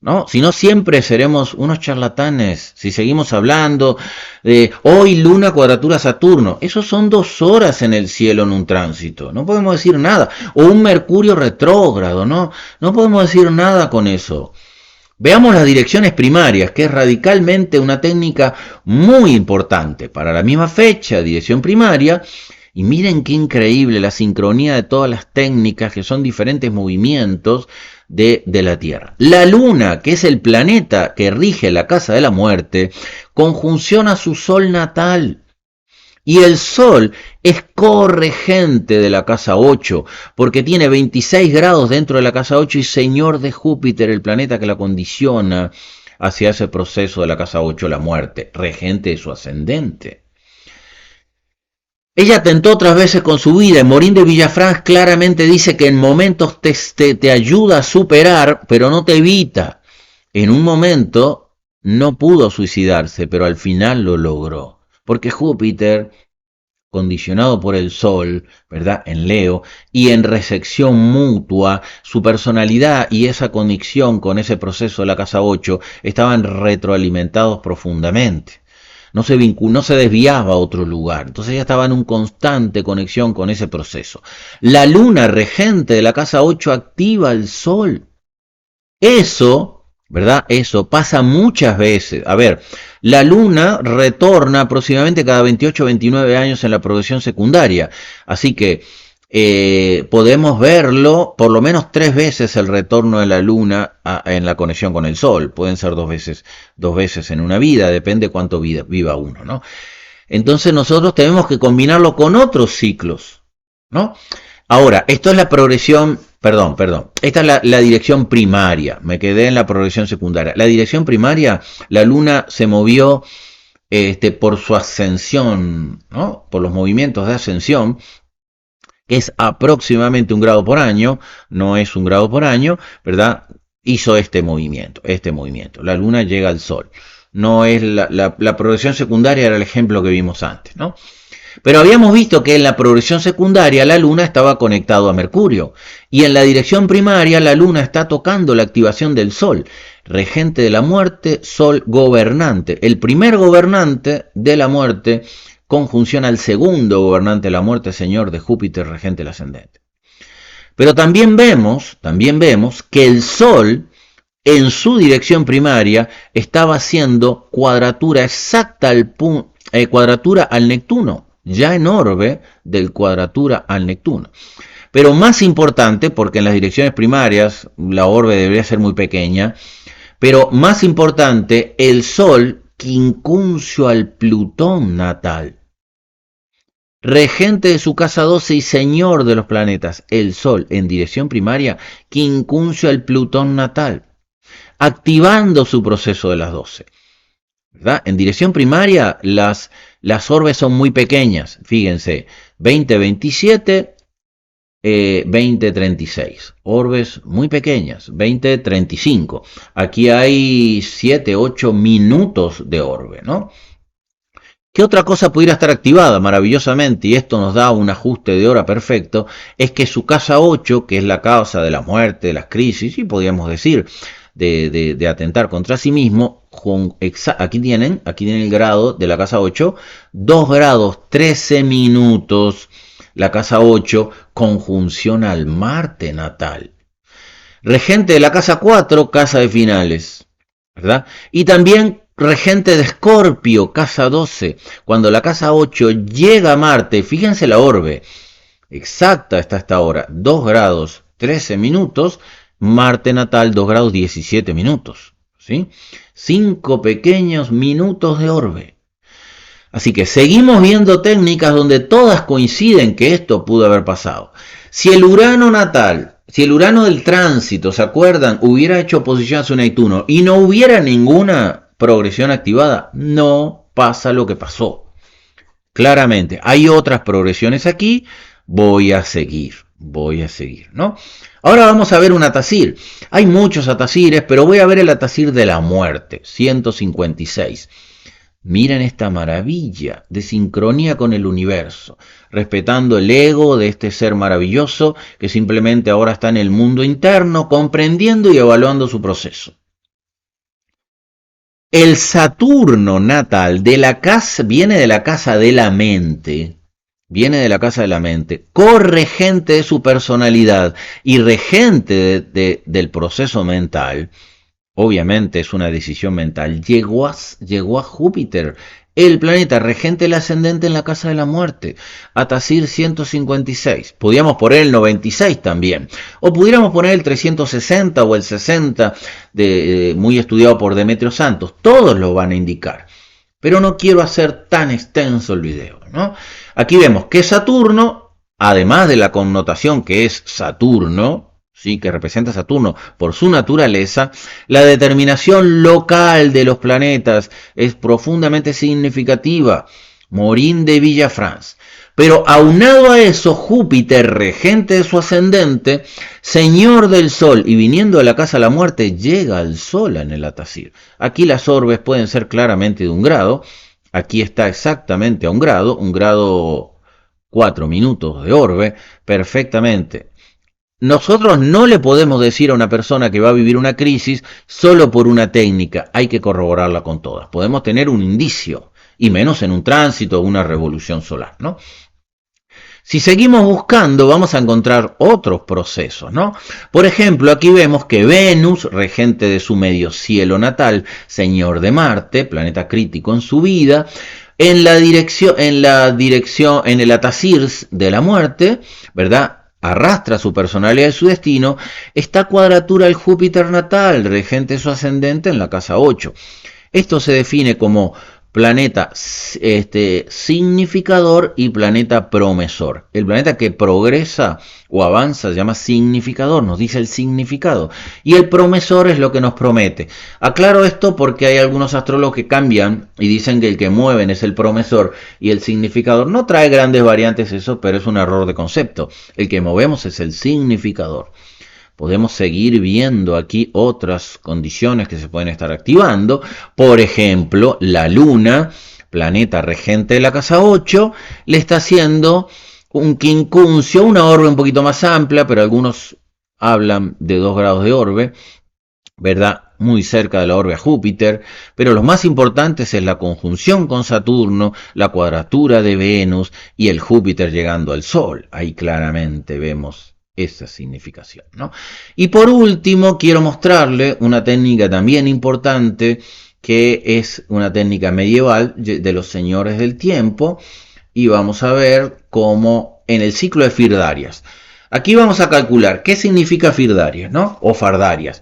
¿no? Si no, siempre seremos unos charlatanes. Si seguimos hablando de hoy Luna cuadratura Saturno, esos son 2 horas en el cielo en un tránsito, no podemos decir nada. O un Mercurio retrógrado, ¿no? No podemos decir nada con eso. Veamos las direcciones primarias, que es radicalmente una técnica muy importante. Para la misma fecha, dirección primaria, y miren qué increíble la sincronía de todas las técnicas, que son diferentes movimientos de la Tierra. La Luna, que es el planeta que rige la casa de la muerte, conjunciona su Sol natal. Y el Sol es corregente de la casa 8, porque tiene 26 grados dentro de la casa 8 y señor de Júpiter, el planeta que la condiciona hacia ese proceso de la casa 8, la muerte, regente de su ascendente. Ella tentó otras veces con su vida. En Morín de Villafranca claramente dice que en momentos te ayuda a superar, pero no te evita. En un momento no pudo suicidarse, pero al final lo logró. Porque Júpiter, condicionado por el Sol, ¿verdad? En Leo, y en recepción mutua, su personalidad y esa conexión con ese proceso de la casa 8 estaban retroalimentados profundamente. No se desviaba a otro lugar. Entonces ella estaba en una constante conexión con ese proceso. La luna regente de la casa 8 activa el Sol. Eso, ¿verdad? Eso pasa muchas veces. A ver, la luna retorna aproximadamente cada 28 o 29 años en la progresión secundaria. Así que podemos verlo por lo menos 3 veces el retorno de la luna en la conexión con el Sol. Pueden ser dos veces en una vida, depende cuánto viva uno, ¿no? Entonces nosotros tenemos que combinarlo con otros ciclos, ¿no? Ahora, esto es la progresión, perdón, esta es la dirección primaria, me quedé en la progresión secundaria. La dirección primaria, la luna se movió por su ascensión, ¿no? Por los movimientos de ascensión, que es aproximadamente 1 grado por año, no es 1 grado por año, ¿verdad? Hizo este movimiento. La luna llega al Sol. No es la progresión secundaria, era el ejemplo que vimos antes, ¿no? Pero habíamos visto que en la progresión secundaria la luna estaba conectado a Mercurio y en la dirección primaria la luna está tocando la activación del Sol, regente de la muerte, Sol gobernante. El primer gobernante de la muerte conjunción al segundo gobernante de la muerte, señor de Júpiter, regente del ascendente. Pero también vemos que el Sol en su dirección primaria estaba haciendo cuadratura exacta cuadratura al Neptuno, ya en orbe del cuadratura al Neptuno. Pero más importante, porque en las direcciones primarias la orbe debería ser muy pequeña, pero más importante, el Sol quincuncio al Plutón natal, regente de su casa 12 y señor de los planetas, el Sol en dirección primaria, quincuncio al Plutón natal, activando su proceso de las 12. ¿Verdad? En dirección primaria las orbes son muy pequeñas, fíjense, 20-27, 20-36, orbes muy pequeñas, 20-35. Aquí hay 7-8 minutos de orbe, ¿no? ¿Qué otra cosa pudiera estar activada maravillosamente? Y esto nos da un ajuste de hora perfecto, es que su casa 8, que es la causa de la muerte, de las crisis, y podríamos decir, de atentar contra sí mismo, aquí tienen el grado de la casa 8, 2 grados 13 minutos, la casa 8 conjunción al Marte natal. Regente de la casa 4, casa de finales, ¿verdad? Y también regente de Escorpio, casa 12, cuando la casa 8 llega a Marte, fíjense la orbe, exacta está esta hora, 2 grados 13 minutos, Marte natal 2 grados 17 minutos, ¿sí? 5 pequeños minutos de orbe. Así que seguimos viendo técnicas donde todas coinciden que esto pudo haber pasado. Si el Urano natal, si el Urano del tránsito, ¿se acuerdan? Hubiera hecho oposición a su Neptuno y no hubiera ninguna progresión activada, no pasa lo que pasó. Claramente, hay otras progresiones aquí, voy a seguir, ¿no? Ahora vamos a ver un atacir. Hay muchos atacires, pero voy a ver el atacir de la muerte, 156. Miren esta maravilla de sincronía con el universo, respetando el ego de este ser maravilloso que simplemente ahora está en el mundo interno, comprendiendo y evaluando su proceso. El Saturno natal viene de la casa de la mente, corregente de su personalidad y regente del proceso mental, Obviamente es una decisión mental. Llegó a Júpiter, el planeta regente del ascendente en la casa de la muerte, Atacir 156. Podríamos poner el 96 también. O pudiéramos poner el 360 o el 60, muy estudiado por Demetrio Santos. Todos lo van a indicar. Pero no quiero hacer tan extenso el video, ¿no? Aquí vemos que Saturno, además de la connotación que es Saturno, ¿sí?, que representa a Saturno por su naturaleza, la determinación local de los planetas es profundamente significativa. Morín de Villafranche. Pero aunado a eso, Júpiter, regente de su ascendente, señor del Sol y viniendo de la casa de la muerte, llega al Sol en el Atacir. Aquí las orbes pueden ser claramente de un grado. Aquí está exactamente a un grado 4 minutos de orbe, perfectamente. Nosotros no le podemos decir a una persona que va a vivir una crisis solo por una técnica, hay que corroborarla con todas. Podemos tener un indicio, y menos en un tránsito o una revolución solar, ¿no? Si seguimos buscando, vamos a encontrar otros procesos, ¿no? Por ejemplo, aquí vemos que Venus, regente de su medio cielo natal, señor de Marte, planeta crítico en su vida, en el Atacir de la muerte, ¿verdad?, arrastra su personalidad y su destino, esta cuadratura el Júpiter natal, regente de su ascendente en la casa 8. Esto se define como planeta significador y planeta promesor. El planeta que progresa o avanza se llama significador, nos dice el significado. Y el promesor es lo que nos promete. Aclaro esto porque hay algunos astrólogos que cambian y dicen que el que mueven es el promesor y el significador. No trae grandes variantes eso, pero es un error de concepto. El que movemos es el significador. Podemos seguir viendo aquí otras condiciones que se pueden estar activando. Por ejemplo, la Luna, planeta regente de la casa 8, le está haciendo un quincuncio, una orbe un poquito más amplia, pero algunos hablan de 2 grados de orbe, ¿verdad? Muy cerca de la orbe a Júpiter, pero lo más importante es la conjunción con Saturno, la cuadratura de Venus y el Júpiter llegando al Sol. Ahí claramente vemos esa significación, ¿no? Y por último, quiero mostrarle una técnica también importante, que es una técnica medieval de los señores del tiempo, y vamos a ver cómo en el ciclo de Firdarias. Aquí vamos a calcular qué significa Firdarias, ¿no? O Fardarias.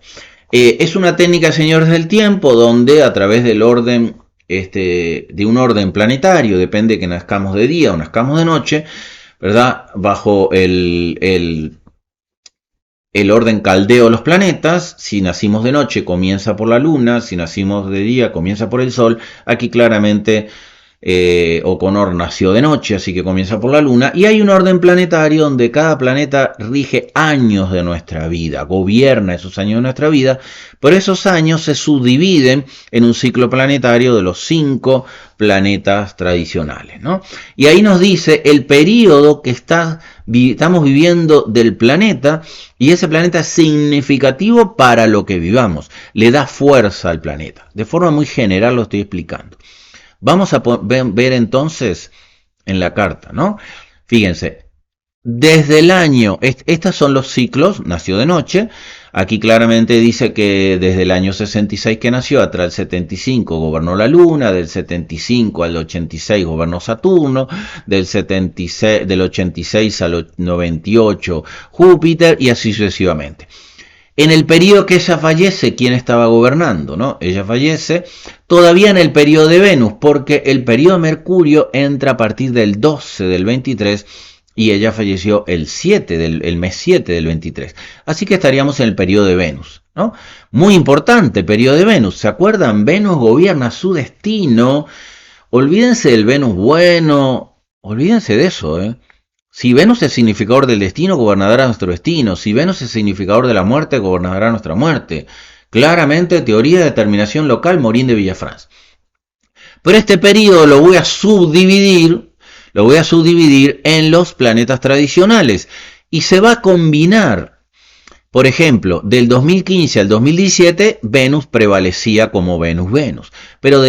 Es una técnica de señores del tiempo donde a través del orden, de un orden planetario, depende que nazcamos de día o nazcamos de noche, ¿verdad? Bajo el orden caldeo de los planetas, si nacimos de noche comienza por la luna, si nacimos de día comienza por el sol. Aquí claramente O'Connor nació de noche, así que comienza por la luna, y hay un orden planetario donde cada planeta rige años de nuestra vida, gobierna esos años de nuestra vida, pero esos años se subdividen en un ciclo planetario de los 5 planetas tradicionales, ¿no? Y ahí nos dice el periodo que estamos viviendo del planeta, y ese planeta es significativo para lo que vivamos, le da fuerza al planeta. De forma muy general lo estoy explicando. Vamos a ver entonces en la carta, ¿no? Fíjense, desde el año, estos son los ciclos, nació de noche. Aquí claramente dice que desde el año 66 que nació hasta el 75 gobernó la Luna, del 75 al 86 gobernó Saturno, del 86 al 98 Júpiter, y así sucesivamente. En el periodo que ella fallece, ¿quién estaba gobernando, no? Ella fallece todavía en el periodo de Venus, porque el periodo de Mercurio entra a partir del 12 del 23 y ella falleció el mes 7 del 23. Así que estaríamos en el periodo de Venus, ¿no? Muy importante, periodo de Venus. ¿Se acuerdan? Venus gobierna su destino. Olvídense del Venus bueno, olvídense de eso, ¿eh? Si Venus es significador del destino, gobernará nuestro destino. Si Venus es significador de la muerte, gobernará nuestra muerte. Claramente, teoría de determinación local, Morín de Villafranche. Pero este periodo lo voy a subdividir en los planetas tradicionales. Y se va a combinar Por ejemplo, del 2015 al 2017, Venus prevalecía como Venus-Venus, pero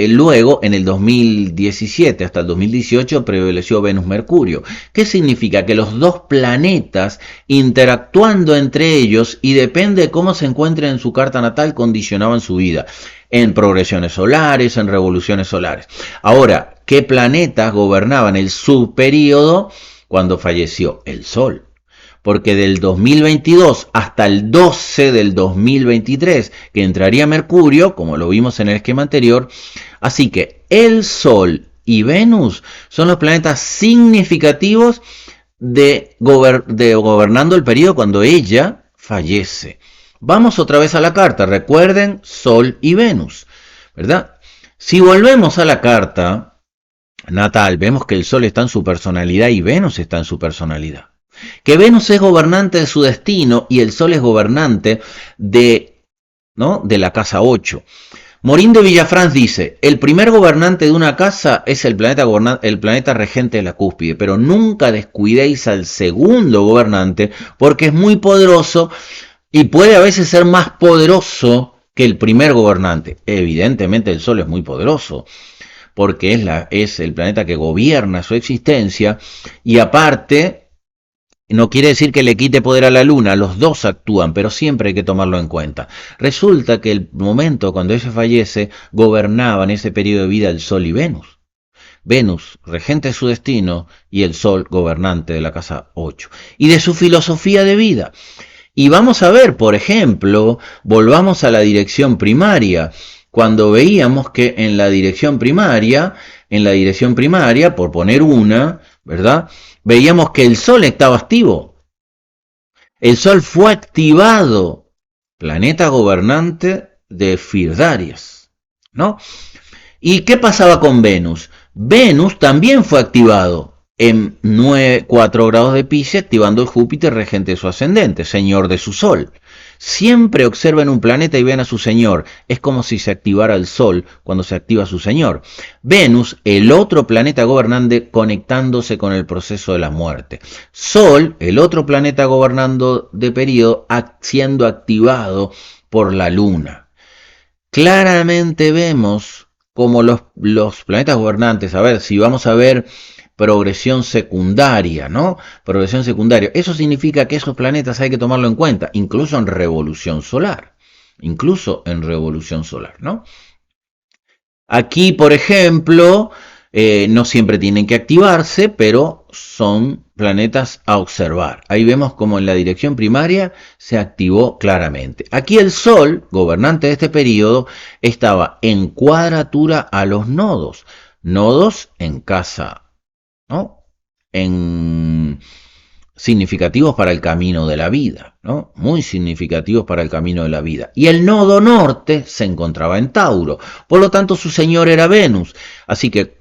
luego, en el 2017 hasta el 2018, prevaleció Venus-Mercurio. ¿Qué significa? Que los dos planetas interactuando entre ellos, y depende de cómo se encuentren en su carta natal, condicionaban su vida, en progresiones solares, en revoluciones solares. Ahora, ¿qué planetas gobernaban el subperíodo cuando falleció? El Sol. Porque del 2022 hasta el 12 del 2023, que entraría Mercurio, como lo vimos en el esquema anterior, así que el Sol y Venus son los planetas significativos de gobernando el periodo cuando ella fallece. Vamos otra vez a la carta, recuerden Sol y Venus, ¿verdad? Si volvemos a la carta natal, vemos que el Sol está en su personalidad y Venus está en su personalidad. Que Venus es gobernante de su destino y el Sol es gobernante de la casa 8. Morín de Villafranz dice, el primer gobernante de una casa es el planeta regente de la cúspide, pero nunca descuidéis al segundo gobernante porque es muy poderoso y puede a veces ser más poderoso que el primer gobernante. Evidentemente el Sol es muy poderoso porque es el planeta que gobierna su existencia y aparte... No quiere decir que le quite poder a la Luna, los dos actúan, pero siempre hay que tomarlo en cuenta. Resulta que el momento cuando ella fallece, gobernaban ese periodo de vida el Sol y Venus. Venus, regente de su destino, y el Sol, gobernante de la casa 8. Y de su filosofía de vida. Y vamos a ver, por ejemplo, volvamos a la dirección primaria. Cuando veíamos que en la dirección primaria, por poner una, ¿verdad? Veíamos que el Sol estaba activo. El Sol fue activado, planeta gobernante de Firdarias, ¿no? ¿Y qué pasaba con Venus? Venus también fue activado en 4 grados de Piscis, activando el Júpiter regente de su ascendente, señor de su Sol. Siempre observen un planeta y ven a su señor. Es como si se activara el Sol cuando se activa su señor. Venus, el otro planeta gobernante, conectándose con el proceso de la muerte. Sol, el otro planeta gobernando de periodo, siendo activado por la Luna. Claramente vemos como los planetas gobernantes, a ver, si vamos a ver progresión secundaria, ¿no? Progresión secundaria. Eso significa que esos planetas hay que tomarlo en cuenta, incluso en revolución solar. Incluso en revolución solar, ¿no? Aquí, por ejemplo, no siempre tienen que activarse, pero son planetas a observar. Ahí vemos como en la dirección primaria se activó claramente. Aquí el Sol, gobernante de este periodo, estaba en cuadratura a los nodos. Nodos en casa, ¿no? Significativos para el camino de la vida, ¿no? Muy significativos para el camino de la vida. Y el nodo norte se encontraba en Tauro, por lo tanto su señor era Venus. Así que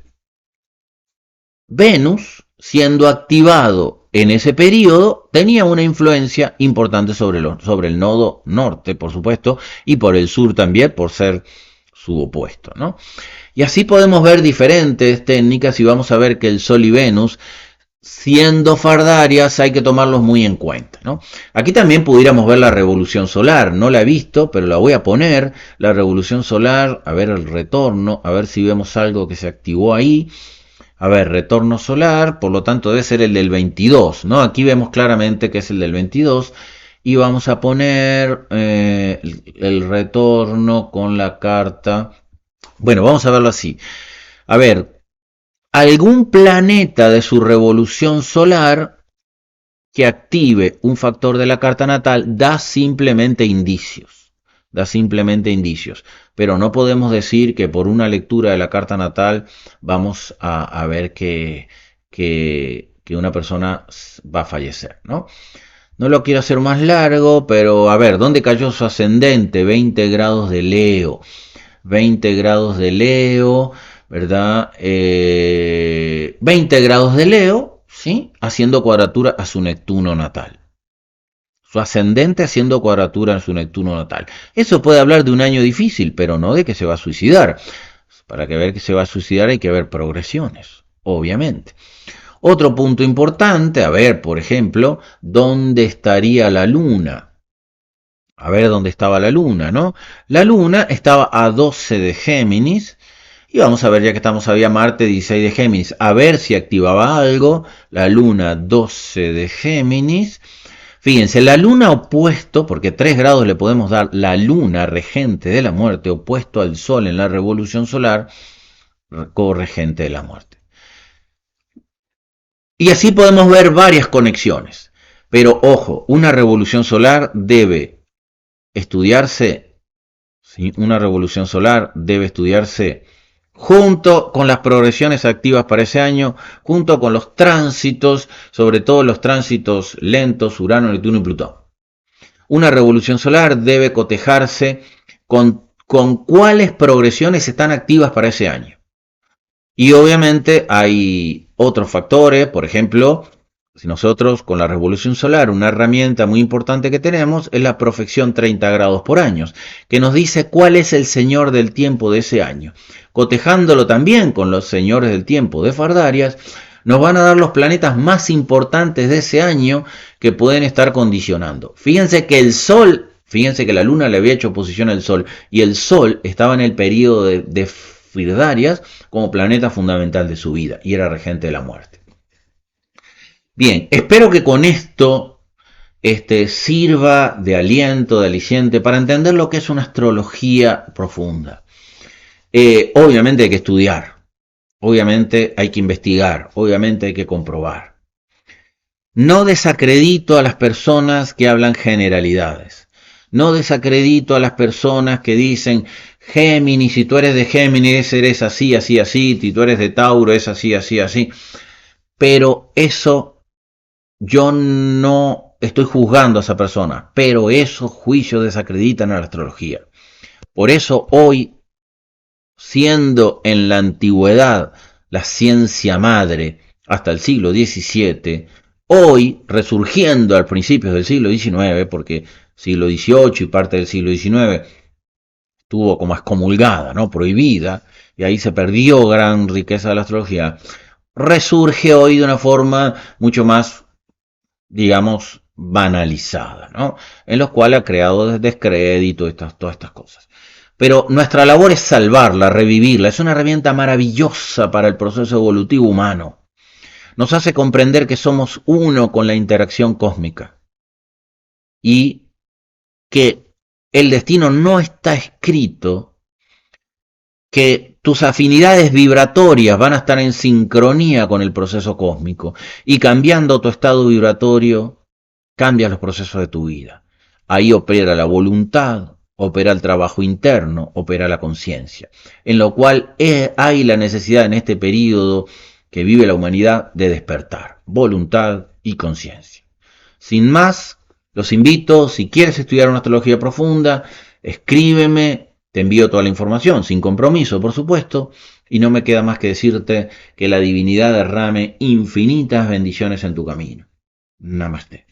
Venus, siendo activado en ese periodo, tenía una influencia importante sobre el nodo norte, por supuesto, y por el sur también, por ser su opuesto, ¿no? Y así podemos ver diferentes técnicas y vamos a ver que el Sol y Venus, siendo fardarias, hay que tomarlos muy en cuenta, ¿no? Aquí también pudiéramos ver la revolución solar, no la he visto, pero la voy a poner, la revolución solar, a ver el retorno, a ver si vemos algo que se activó ahí. A ver, retorno solar, por lo tanto debe ser el del 22, ¿no? Aquí vemos claramente que es el del 22 y vamos a poner el retorno con la carta. Bueno, vamos a verlo así. A ver, algún planeta de su revolución solar que active un factor de la carta natal da simplemente indicios. Pero no podemos decir que por una lectura de la carta natal vamos a ver que una persona va a fallecer, ¿no? No lo quiero hacer más largo, pero a ver, ¿dónde cayó su ascendente? 20 grados de Leo. 20 grados de Leo, ¿verdad? 20 grados de Leo, ¿sí? Haciendo cuadratura a su Neptuno natal. Su ascendente haciendo cuadratura en su Neptuno natal. Eso puede hablar de un año difícil, pero no de que se va a suicidar. Para que ver que se va a suicidar hay que ver progresiones, obviamente. Otro punto importante, a ver, por ejemplo, ¿dónde estaría la luna? A ver dónde estaba la luna, ¿no? La luna estaba a 12 de Géminis. Y vamos a ver, ya que estamos, había Marte 16 de Géminis, a ver si activaba algo. La luna 12 de Géminis. Fíjense, la luna opuesto, porque 3 grados le podemos dar la luna regente de la muerte, opuesto al sol en la revolución solar, corregente de la muerte. Y así podemos ver varias conexiones. Pero ojo, una revolución solar debe estudiarse, ¿sí? Una revolución solar debe estudiarse junto con las progresiones activas para ese año, junto con los tránsitos, sobre todo los tránsitos lentos, Urano, Neptuno y Plutón. Una revolución solar debe cotejarse con cuáles progresiones están activas para ese año. Y obviamente hay otros factores, por ejemplo, si nosotros con la revolución solar, una herramienta muy importante que tenemos es la profección 30 grados por año, que nos dice cuál es el señor del tiempo de ese año. Cotejándolo también con los señores del tiempo de Fardarias, nos van a dar los planetas más importantes de ese año que pueden estar condicionando. Fíjense que el Sol, fíjense que la Luna le había hecho oposición al Sol y el Sol estaba en el periodo de Fardarias como planeta fundamental de su vida y era regente de la muerte. Bien, espero que con esto sirva de aliento, de aliciente para entender lo que es una astrología profunda. Obviamente hay que estudiar, obviamente hay que investigar, obviamente hay que comprobar. No desacredito a las personas que hablan generalidades. No desacredito a las personas que dicen, Géminis, si tú eres de Géminis, eres así, así, así, si tú eres de Tauro, es así, así, así. Pero eso, yo no estoy juzgando a esa persona, pero esos juicios desacreditan a la astrología. Por eso hoy, siendo en la antigüedad la ciencia madre hasta el siglo XVII, hoy resurgiendo al principio del siglo XIX, porque siglo XVIII y parte del siglo XIX estuvo como excomulgada, ¿no? Prohibida, y ahí se perdió gran riqueza de la astrología, resurge hoy de una forma mucho más, digamos, banalizada, ¿no? En los cuales ha creado descrédito, todas estas cosas. Pero nuestra labor es salvarla, revivirla. Es una herramienta maravillosa para el proceso evolutivo humano. Nos hace comprender que somos uno con la interacción cósmica y que el destino no está escrito, que tus afinidades vibratorias van a estar en sincronía con el proceso cósmico y cambiando tu estado vibratorio, cambias los procesos de tu vida. Ahí opera la voluntad, opera el trabajo interno, opera la conciencia, en lo cual hay la necesidad en este periodo que vive la humanidad de despertar, voluntad y conciencia. Sin más, los invito, si quieres estudiar una astrología profunda, escríbeme, te envío toda la información, sin compromiso, por supuesto, y no me queda más que decirte que la divinidad derrame infinitas bendiciones en tu camino. Namaste.